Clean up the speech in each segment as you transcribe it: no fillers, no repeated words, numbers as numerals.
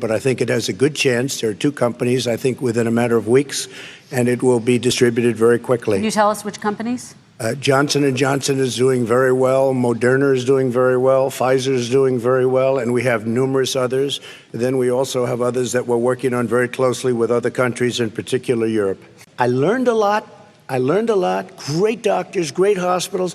But I think it has a good chance. There are two companies, I think, within a matter of weeks, and it will be distributed very quickly. Can you tell us which companies? Johnson & Johnson is doing very well. Moderna is doing very well. Pfizer is doing very well. And we have numerous others. Then we also have others that we're working on very closely with other countries, in particular Europe. I learned a lot. Great doctors, great hospitals.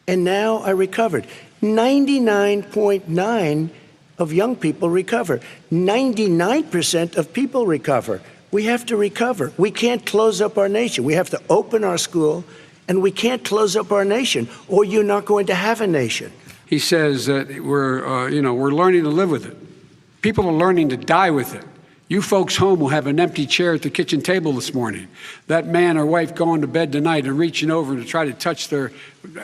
And now I recovered. 99.9 of young people recover. 99% of people recover. We have to recover. We can't close up our nation. We have to open our school, and we can't close up our nation, or you're not going to have a nation. He says that we're learning to live with it. People are learning to die with it. You folks home will have an empty chair at the kitchen table this morning. That man or wife going to bed tonight and reaching over to try to touch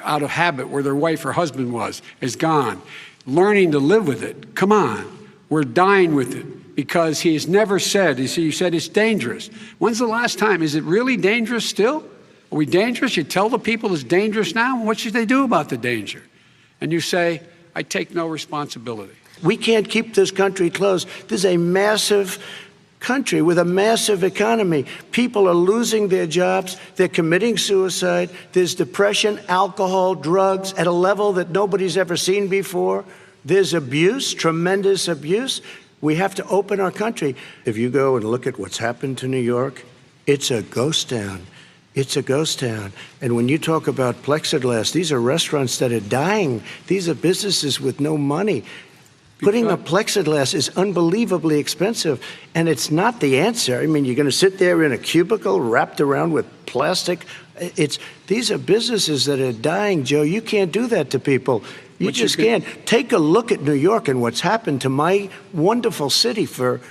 out of habit where their wife or husband was, is gone. Learning to live with it. Come on. We're dying with it because he has never said, you said it's dangerous. When's the last time? Is it really dangerous still? Are we dangerous? You tell the people it's dangerous now? What should they do about the danger? And you say, I take no responsibility. We can't keep this country closed. This is a massive country with a massive economy. People are losing their jobs. They're committing suicide. There's depression, alcohol, drugs at a level that nobody's ever seen before. There's abuse, tremendous abuse. We have to open our country. If you go and look at what's happened to New York, it's a ghost town. It's a ghost town. And when you talk about plexiglass, these are restaurants that are dying. These are businesses with no money. Putting up plexiglass is unbelievably expensive, and it's not the answer. I mean, you're going to sit there in a cubicle wrapped around with plastic. These are businesses that are dying, Joe. You can't do that to people. You just can't. Take a look at New York and what's happened to my wonderful city for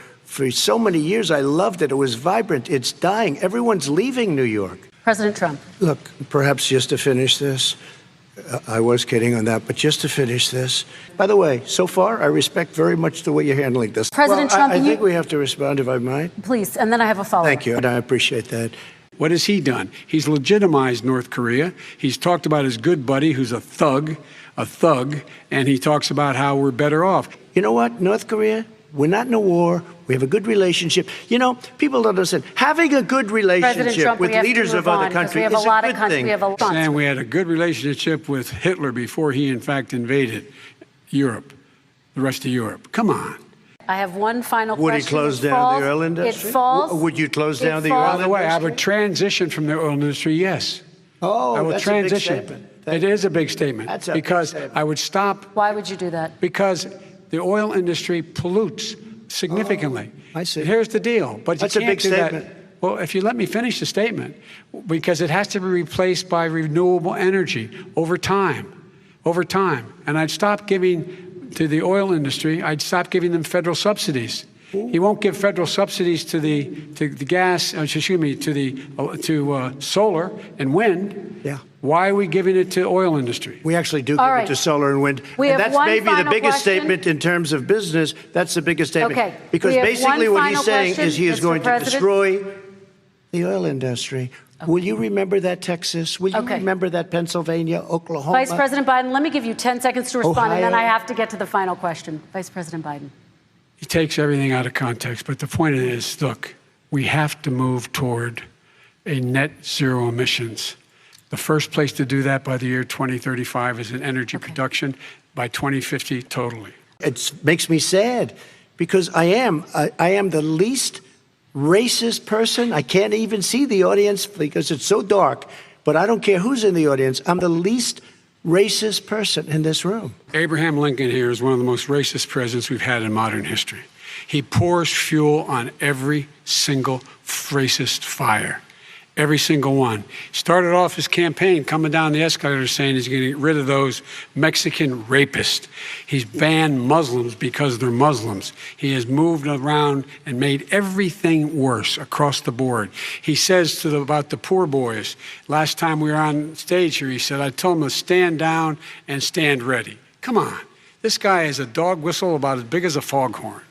so many years. I loved it. It was vibrant. It's dying. Everyone's leaving New York. President Trump. Look, perhaps just to finish this, I was kidding on that, but just to finish this. By the way, so far, I respect very much the way you're handling this. President Trump, I think we have to respond, if I might. Please, and then I have a follow-up. Thank you, and I appreciate that. What has he done? He's legitimized North Korea. He's talked about his good buddy, who's a thug, and he talks about how we're better off. You know what, North Korea? We're not in a war. We have a good relationship. You know, people don't understand. Having a good relationship Trump, with leaders of other countries is a good thing. And we had a good relationship with Hitler before he, in fact, invaded Europe, the rest of Europe. Come on. I have one final question. Would he close down the oil industry? It falls. Would you close down the oil industry? By the way, I would transition from the oil industry, yes. Oh, I will that's transition. a big statement. It is a big statement. That's a because big statement. I would stop. Why would you do that? Because the oil industry pollutes significantly. I see. Here's the deal. But that's you a can't big do statement. that. Well, if you let me finish the statement, because it has to be replaced by renewable energy over time. And I'd stop giving to the oil industry, I'd stop giving them federal subsidies. He won't give federal subsidies to the gas, to solar and wind. Yeah. Why are we giving it to oil industry? We actually do give it to solar and wind. And that's maybe the biggest statement in terms of business. That's the biggest statement. Okay. Because basically what he's saying is he is going to destroy the oil industry. Okay. Will you remember that, Texas? Will you remember that, Pennsylvania, Oklahoma? Vice President Biden, let me give you 10 seconds to respond, Ohio. and then I have to get to the final question. Vice President Biden. He takes everything out of context, but the point is, look, we have to move toward a net zero emissions. The first place to do that by the year 2035 is in energy production. By 2050, totally. It makes me sad because I am the least racist person. I can't even see the audience because it's so dark, but I don't care who's in the audience. I'm the least racist person in this room. Abraham Lincoln here is one of the most racist presidents we've had in modern history. He pours fuel on every single racist fire. Every single one. Started off his campaign coming down the escalator saying he's going to get rid of those Mexican rapists. He's banned Muslims because they're Muslims. He has moved around and made everything worse across the board. He says about the poor boys, last time we were on stage here, he said, I told them to stand down and stand ready. Come on. This guy has a dog whistle about as big as a foghorn.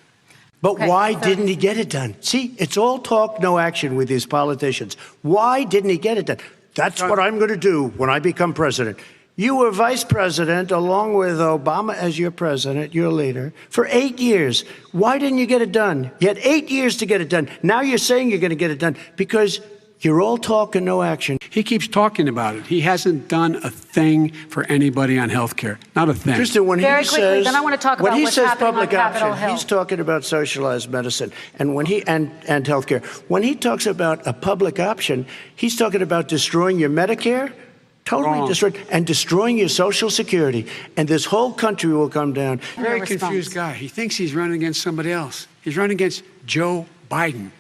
But why didn't he get it done? See, it's all talk, no action with these politicians. Why didn't he get it done? That's what I'm going to do when I become president. You were vice president along with Obama as your president, your leader, for 8 years. Why didn't you get it done? You had 8 years to get it done. Now you're saying you're going to get it done because you're all talk and no action. He keeps talking about it. He hasn't done a thing for anybody on health care. Not a thing. Kristen, when Very he quickly, says, then I want to talk when about he what's says happening on public Capitol option, Hill. he's talking about socialized medicine and and healthcare. When he talks about a public option, he's talking about destroying your Medicare, totally destroyed, and destroying your Social Security. And this whole country will come down. Very confused guy. He thinks he's running against somebody else. He's running against Joe Biden.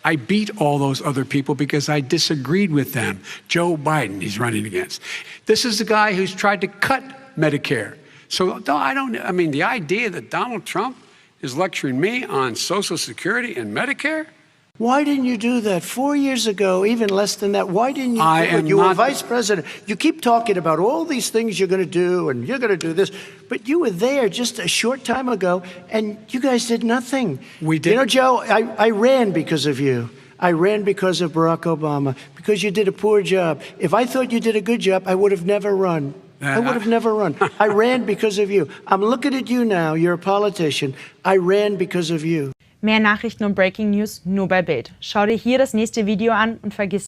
I beat all those other people because I disagreed with them. Joe Biden he's running against. This is the guy who's tried to cut Medicare. So I mean, the idea that Donald Trump is lecturing me on Social Security and Medicare? Why didn't you do that 4 years ago, even less than that? Why didn't you do it? You were vice president. You keep talking about all these things you're going to do and you're going to do this, but you were there just a short time ago and you guys did nothing. We did. You know, Joe, I ran because of you. I ran because of Barack Obama, because you did a poor job. If I thought you did a good job, I would have never run. I would have never run. I ran because of you. I'm looking at you now. You're a politician. I ran because of you. Mehr Nachrichten und Breaking News nur bei Bild. Schau dir hier das nächste Video an und vergiss